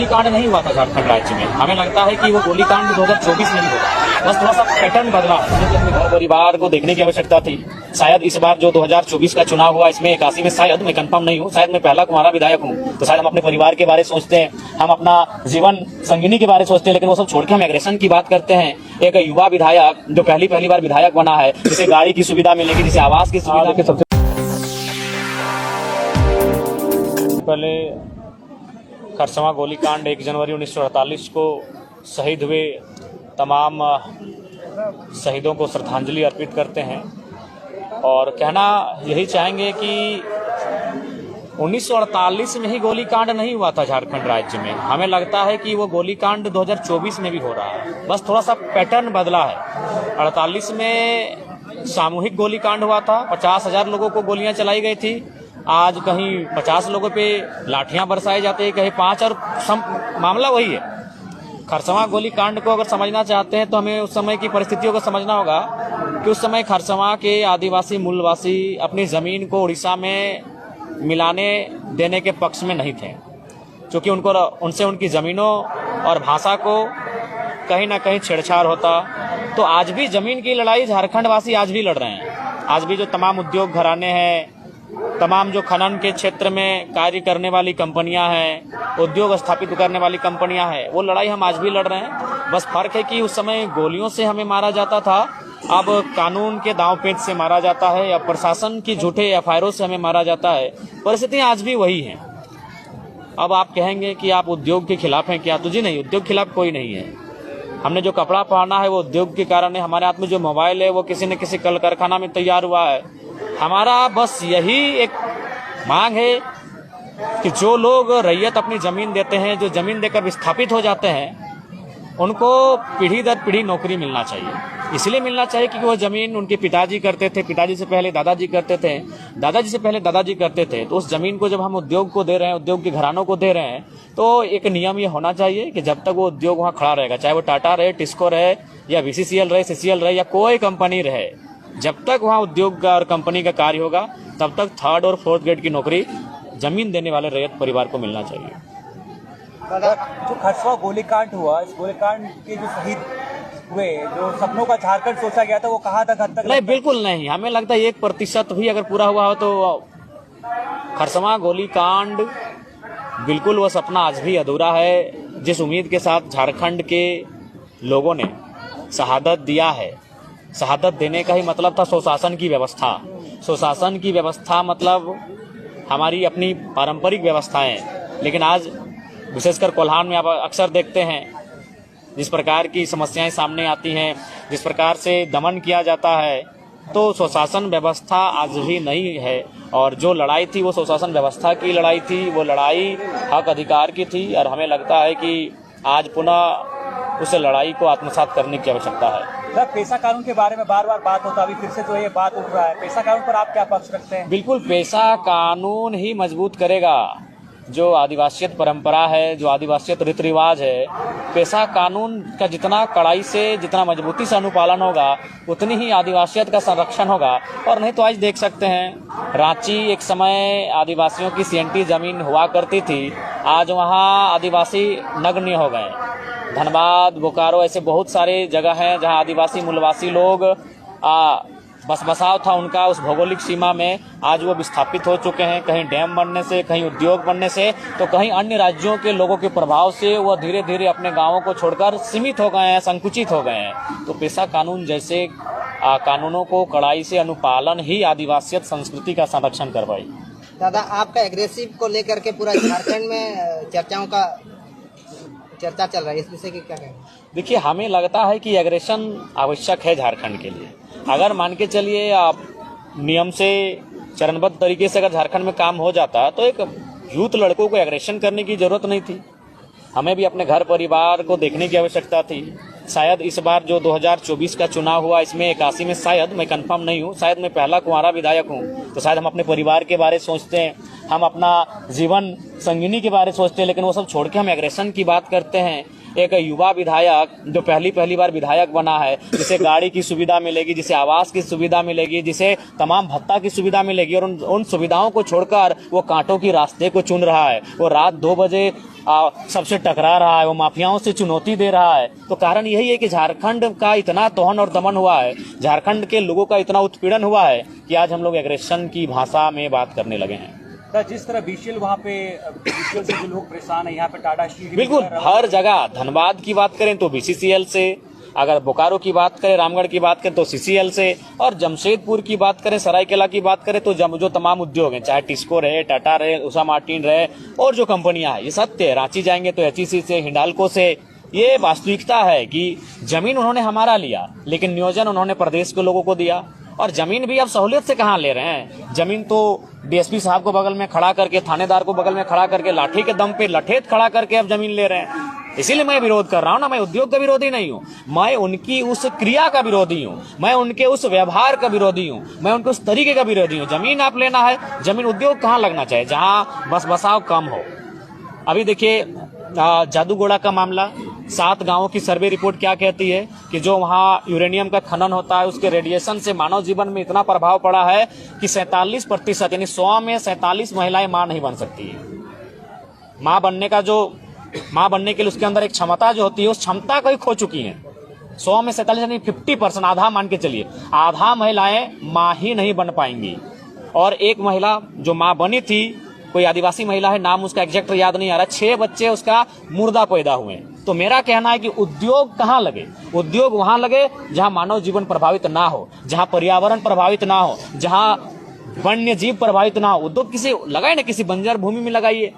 गोलीकांड नहीं हुआ था झारखंड राज्य में। हमें लगता है कि वो गोलीकांड 2024 में ही होगा, बस थोड़ा सा पैटर्न बदला। मुझे अपने घर परिवार को देखने की आवश्यकता थी। शायद इस बार जो 2024 का चुनाव हुआ इसमें 81 में, शायद मैं कंफर्म नहीं हूँ, शायद मैं पहला कुंवारा विधायक हूँ, तो शायद हम अपने परिवार के बारे में सोचते हैं, हम अपना जीवन संगिनी के बारे में सोचते हैं, लेकिन वो सब छोड़ के हम एग्रेशन की बात करते हैं। एक युवा विधायक जो पहली बार विधायक बना है, जिसे गाड़ी की सुविधा मिलेगी, जिसे आवास की सुविधा मिलेगी। सबसे पहले खरसवां गोलीकांड 1 जनवरी 1948 को शहीद हुए तमाम शहीदों को श्रद्धांजलि अर्पित करते हैं और कहना यही चाहेंगे कि 1948 में ही गोलीकांड नहीं हुआ था झारखंड राज्य में। हमें लगता है कि वो गोलीकांड 2024 में भी हो रहा है, बस थोड़ा सा पैटर्न बदला है। 48 में सामूहिक गोलीकांड हुआ था, 50,000 लोगों को गोलियां चलाई गई थी। आज कहीं 50 लोगों पे लाठियां बरसाई जाती है, कहीं 5, और मामला वही है। खरसवां गोलीकांड को अगर समझना चाहते हैं तो हमें उस समय की परिस्थितियों को समझना होगा कि उस समय खरसवां के आदिवासी मूलवासी अपनी ज़मीन को उड़ीसा में मिलाने देने के पक्ष में नहीं थे, क्योंकि उनसे उनकी ज़मीनों और भाषा को कहीं ना कहीं छेड़छाड़ होता। तो आज भी ज़मीन की लड़ाई झारखंड वासी आज भी लड़ रहे हैं। आज भी जो तमाम उद्योग घराने हैं, तमाम जो खनन के क्षेत्र में कार्य करने वाली कंपनियां हैं, उद्योग स्थापित करने वाली कंपनियां हैं, वो लड़ाई हम आज भी लड़ रहे हैं। बस फर्क है कि उस समय गोलियों से हमें मारा जाता था, अब कानून के दांव पेच से मारा जाता है, या प्रशासन की झूठे एफआईआर से हमें मारा जाता है। परिस्थितियां आज भी वही हैं। अब आप कहेंगे कि आप उद्योग के खिलाफ हैं क्या? तो जी नहीं, उद्योग के खिलाफ कोई नहीं है। हमने जो कपड़ा पहना है वो उद्योग के कारण है, हमारे हाथ में जो मोबाइल है वो किसी न किसी कल कारखाना में तैयार हुआ है। हमारा बस यही एक मांग है कि जो लोग रैयत अपनी जमीन देते हैं, जो जमीन देकर विस्थापित हो जाते हैं, उनको पीढ़ी दर पीढ़ी नौकरी मिलना चाहिए। इसलिए मिलना चाहिए क्योंकि वो जमीन उनके पिताजी करते थे, पिताजी से पहले दादाजी करते थे, दादाजी से पहले दादाजी करते थे। तो उस जमीन को जब हम उद्योग को दे रहे हैं, उद्योग के घरानों को दे रहे हैं, तो एक नियम ये होना चाहिए कि जब तक वो उद्योग वहाँ खड़ा रहेगा, चाहे वो टाटा रहे, टिस्को रहे, या बीसीसीएल रहे, सीसीएल रहे, या कोई कंपनी रहे, जब तक वहाँ उद्योग का और कंपनी का कार्य होगा तब तक 3rd और 4th ग्रेड की नौकरी जमीन देने वाले रैयत परिवार को मिलना चाहिए। जो खरसवां गोलीकांड हुआ, इस गोलीकांड के जो शहीद हुए, जो सपनों का झारखंड सोचा गया था, वो कहाँ तक हद तक? नहीं, बिल्कुल नहीं। हमें लगता है 1% भी अगर पूरा हुआ हो तो खरसवां गोलीकांड बिल्कुल वो सपना आज भी अधूरा है। जिस उम्मीद के साथ झारखंड के लोगों ने शहादत दिया है, शहादत देने का ही मतलब था सुशासन की व्यवस्था। सुशासन की व्यवस्था मतलब हमारी अपनी पारंपरिक व्यवस्थाएं, लेकिन आज विशेषकर कोल्हान में आप अक्सर देखते हैं जिस प्रकार की समस्याएं सामने आती हैं, जिस प्रकार से दमन किया जाता है, तो सुशासन व्यवस्था आज भी नहीं है। और जो लड़ाई थी वो सुशासन व्यवस्था की लड़ाई थी, वो लड़ाई हक अधिकार की थी, और हमें लगता है कि आज पुनः उस लड़ाई को आत्मसात करने की आवश्यकता है। सर, पेशा कानून के बारे में बार बार बात होता है, अभी फिर से जो ये बात उठ रहा है, पेशा कानून पर आप क्या पक्ष रखते हैं? बिल्कुल, पेशा कानून ही मजबूत करेगा जो आदिवासियत परंपरा है, जो आदिवासियत रीति रिवाज है। पेशा कानून का जितना कड़ाई से, जितना मजबूती से अनुपालन होगा, उतनी ही आदिवासियत का संरक्षण होगा। और नहीं तो आज देख सकते हैं, रांची एक समय आदिवासियों की सीएनटी जमीन हुआ करती थी, आज वहाँ आदिवासी नग्न हो गए। धनबाद, बोकारो, ऐसे बहुत सारे जगह हैं जहां आदिवासी मूलवासी लोग बस बसाव था उनका उस भौगोलिक सीमा में, आज वो विस्थापित हो चुके हैं। कहीं डैम बनने से, कहीं उद्योग बनने से, तो कहीं अन्य राज्यों के लोगों के प्रभाव से वो धीरे धीरे अपने गांवों को छोड़कर सीमित हो गए हैं, संकुचित हो गए हैं। तो पेशा कानून जैसे कानूनों को कड़ाई से अनुपालन ही आदिवासियत संस्कृति का संरक्षण करवाई। दादा, आपका एग्रेसिव को लेकर के पूरा झारखंड में चर्चा चल रहा है, इस विषय की क्या कहेंगे? देखिए, हमें लगता है कि एग्रेशन आवश्यक है झारखंड के लिए। अगर मान के चलिए आप नियम से, चरणबद्ध तरीके से अगर झारखंड में काम हो जाता तो एक यूथ लड़कों को एग्रेशन करने की जरूरत नहीं थी। हमें भी अपने घर परिवार को देखने की आवश्यकता थी। शायद इस बार जो 2024 का चुनाव हुआ इसमें 81 में, शायद मैं कंफर्म नहीं हूँ, शायद मैं पहला कुंवारा विधायक हूँ, तो शायद हम अपने परिवार के बारे में सोचते हैं, हम अपना जीवन संगिनी के बारे में सोचते हैं, लेकिन वो सब छोड़ के हम एग्रेशन की बात करते हैं। एक युवा विधायक जो पहली बार विधायक बना है, जिसे गाड़ी की सुविधा मिलेगी, जिसे आवास की सुविधा मिलेगी, जिसे तमाम भत्ता की सुविधा मिलेगी, और उन सुविधाओं को छोड़कर वो कांटों की रास्ते को चुन रहा है। वो रात 2 बजे सबसे टकरा रहा है, वो माफियाओं से चुनौती दे रहा है। तो कारण यही है कि झारखंड का इतना तोहन और दमन हुआ है, झारखंड के लोगों का इतना उत्पीड़न हुआ है कि आज हम लोग एग्रेशन की भाषा में बात करने लगे हैं। जिस तरह बीसीएल वहाँ पे बीसीएल से जो लोग परेशान है, यहाँ पे टाटा स्टील बिल्कुल हर जगह, धनबाद की बात करें तो बीसीसीएल से, अगर बोकारो की बात करें, रामगढ़ की बात करें तो सीसीएल से, और जमशेदपुर की बात करें, सरायकेला की बात करें तो जो तमाम उद्योग हैं, चाहे टिस्को रहे, टाटा रहे, उषा मार्टिन रहे और जो कंपनियां हैं, ये सत्य है। रांची जाएंगे तो एचईसी से, हिंडाल्को से। ये वास्तविकता है कि जमीन उन्होंने हमारा लिया, लेकिन नियोजन उन्होंने प्रदेश के लोगों को दिया। और जमीन भी अब सहूलियत से कहाँ ले रहे हैं, जमीन तो डीएसपी साहब को बगल में खड़ा करके, थानेदार को बगल में खड़ा करके, लाठी के दम पे लठेत खड़ा करके अब जमीन ले रहे हैं। इसीलिए मैं विरोध कर रहा हूँ ना, मैं उद्योग का विरोधी नहीं हूँ, मैं उनकी उस क्रिया का विरोधी हूँ, मैं उनके उस व्यवहार का विरोधी हूँ, मैं उनके उस तरीके का विरोधी हूँ। जमीन आप लेना है, जमीन उद्योग कहाँ लगना चाहिए, जहाँ बस बसाव कम हो। अभी देखिए जादूगोड़ा का मामला, 7 गांवों की सर्वे रिपोर्ट क्या कहती है कि जो वहाँ यूरेनियम का खनन होता है, उसके रेडिएशन से मानव जीवन में इतना प्रभाव पड़ा है कि 47% यानी 100 में 47 महिलाएं मां नहीं बन सकती है। मां बनने के लिए उसके अंदर एक क्षमता जो होती है, उस क्षमता को ही खो चुकी है। 100 में 47 यानी 50%, आधा मान के चलिए, आधा महिलाएं मां ही नहीं बन पाएंगी। और एक महिला जो मां बनी थी, कोई आदिवासी महिला है, नाम उसका एग्जैक्ट याद नहीं आ रहा, 6 बच्चे उसका मुर्दा पैदा हुए। तो मेरा कहना है कि उद्योग कहाँ लगे, उद्योग वहां लगे जहां मानव जीवन प्रभावित ना हो, जहां पर्यावरण प्रभावित ना हो, जहां वन्य जीव प्रभावित ना हो। उद्योग किसी लगाए ना, किसी बंजर भूमि में लगाइए।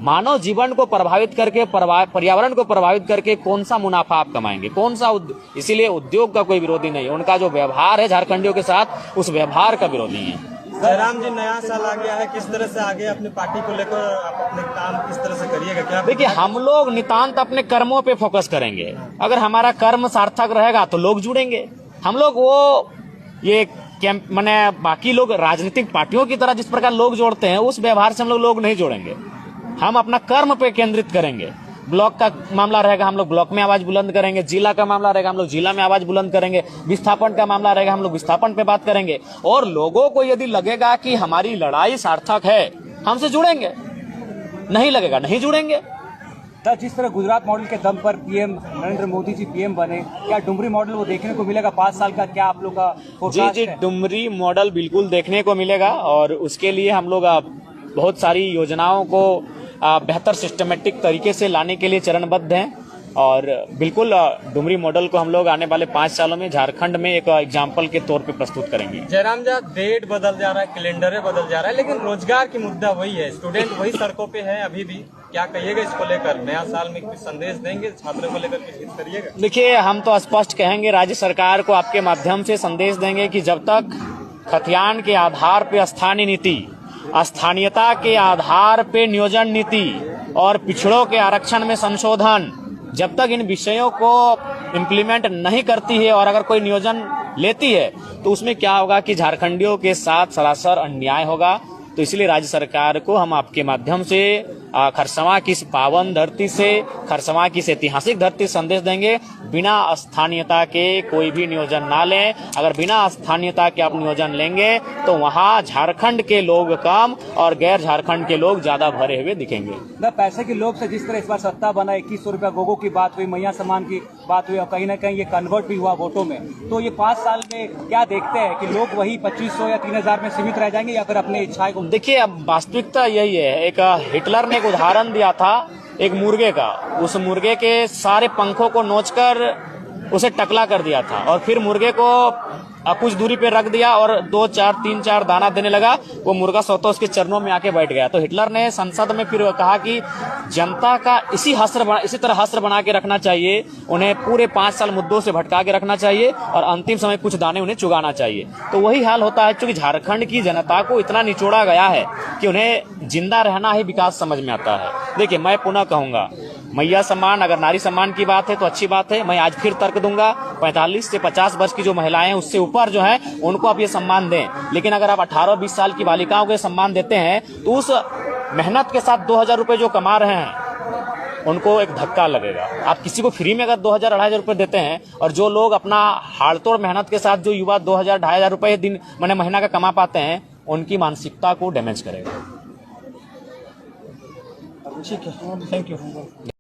मानव जीवन को प्रभावित करके, पर्यावरण को प्रभावित करके कौन सा मुनाफा आप कमाएंगे, कौन सा इसीलिए उद्योग का कोई विरोधी नहीं है। उनका जो व्यवहार है झारखंडियों के साथ, उस व्यवहार का विरोधी है। जयराम जी, नया साल आ गया है, किस तरह से आगे अपनी पार्टी को लेकर आप अपने काम किस तरह से करिएगा? क्या देखिए, हम लोग नितांत अपने कर्मों पे फोकस करेंगे। अगर हमारा कर्म सार्थक रहेगा तो लोग जुड़ेंगे। हम लोग वो ये कैंप माने बाकी लोग राजनीतिक पार्टियों की तरह जिस प्रकार लोग जोड़ते हैं, उस व्यवहार से हम लोग नहीं जोड़ेंगे। हम अपना कर्म पे केंद्रित करेंगे। ब्लॉक का मामला रहेगा, हम लोग ब्लॉक में आवाज बुलंद करेंगे। जिला का मामला रहेगा, हम लोग जिला में आवाज बुलंद करेंगे। विस्थापन का मामला रहेगा, हम लोग विस्थापन पे बात करेंगे। और लोगों को यदि लगेगा कि हमारी लड़ाई सार्थक है, हमसे जुड़ेंगे, नहीं लगेगा नहीं जुड़ेंगे। जिस तरह गुजरात मॉडल के दम पर पीएम नरेंद्र मोदी जी पीएम बने, क्या डुमरी मॉडल वो देखने को मिलेगा 5 साल का? क्या आप लोग का फोरकास्ट है? डुमरी मॉडल बिल्कुल देखने को मिलेगा, और उसके लिए हम लोग बहुत सारी योजनाओं को बेहतर सिस्टमेटिक तरीके से लाने के लिए चरणबद्ध हैं। और बिल्कुल डुमरी मॉडल को हम लोग आने वाले 5 सालों में झारखंड में एक एग्जाम्पल के तौर पे प्रस्तुत करेंगे। जयराम जी, डेट बदल जा रहा है, कैलेंडर बदल जा रहा है, लेकिन रोजगार की मुद्दा वही है, स्टूडेंट वही सड़कों पे है अभी भी। क्या कहिएगा इसको लेकर? नया साल में कुछ संदेश देंगे छात्रों को लेकर, कुछ हित करिएगा? देखिए, हम तो स्पष्ट कहेंगे, राज्य सरकार को आपके माध्यम से संदेश देंगे कि जब तक खतियान के आधार पे स्थानीय नीति, स्थानीयता के आधार पे नियोजन नीति और पिछड़ों के आरक्षण में संशोधन, जब तक इन विषयों को इम्प्लीमेंट नहीं करती है, और अगर कोई नियोजन लेती है तो उसमें क्या होगा कि झारखंडियों के साथ सरासर अन्याय होगा। तो इसलिए राज्य सरकार को हम आपके माध्यम से खरसवां की इस पावन धरती से, खरसवां की इस ऐतिहासिक धरती संदेश देंगे, बिना स्थानीयता के कोई भी नियोजन ना लें। अगर बिना स्थानीयता के आप नियोजन लेंगे तो वहाँ झारखंड के लोग कम और गैर झारखंड के लोग ज्यादा भरे हुए दिखेंगे। पैसे के लोग से जिस तरह इस बार सत्ता बना, 2100 रुपया गोगो की बात हुई, मैया सम्मान की बात हुई, और कहीं ना कहीं ये कन्वर्ट भी हुआ वोटों में। तो ये 5 साल में क्या देखते हैं कि लोग वही 2500 या 3000 में सीमित रह जाएंगे, या फिर अपनी इच्छाएं को? देखिए, अब वास्तविकता यही है। एक हिटलर ने एक उदाहरण दिया था एक मुर्गे का। उस मुर्गे के सारे पंखों को नोचकर उसे टकला कर दिया था, और फिर मुर्गे को कुछ दूरी पे रख दिया और 2, 4, 3, 4 दाना देने लगा। वो मुर्गा स्वतः उसके चरणों में आके बैठ गया। तो हिटलर ने संसद में फिर कहा कि जनता का इसी तरह हस्र बना के रखना चाहिए, उन्हें पूरे 5 साल मुद्दों से भटका के रखना चाहिए, और अंतिम समय कुछ दाने उन्हें चुगाना चाहिए। तो वही हाल होता है, क्योंकि झारखंड की जनता को इतना निचोड़ा गया है कि उन्हें जिंदा रहना ही विकास समझ में आता है। देखिए, मैं पुनः कहूंगा, मैया सम्मान, अगर नारी सम्मान की बात है तो अच्छी बात है। मैं आज फिर तर्क दूंगा, 45 से 50 वर्ष की जो महिलाएं हैं उससे ऊपर जो है उनको आप ये सम्मान दें। लेकिन अगर आप 18-20 साल की बालिकाओं को सम्मान देते हैं तो उस मेहनत के साथ 2000 रुपए जो कमा रहे हैं उनको एक धक्का लगेगा। आप किसी को फ्री में अगर 2000-2500 रुपए देते हैं और जो लोग अपना हाड़तोड़ मेहनत के साथ जो युवा 2000-2500 रुपए दिन मैंने महीना का कमा पाते हैं, उनकी मानसिकता को डैमेज करेगा। ठीक है, थैंक यू।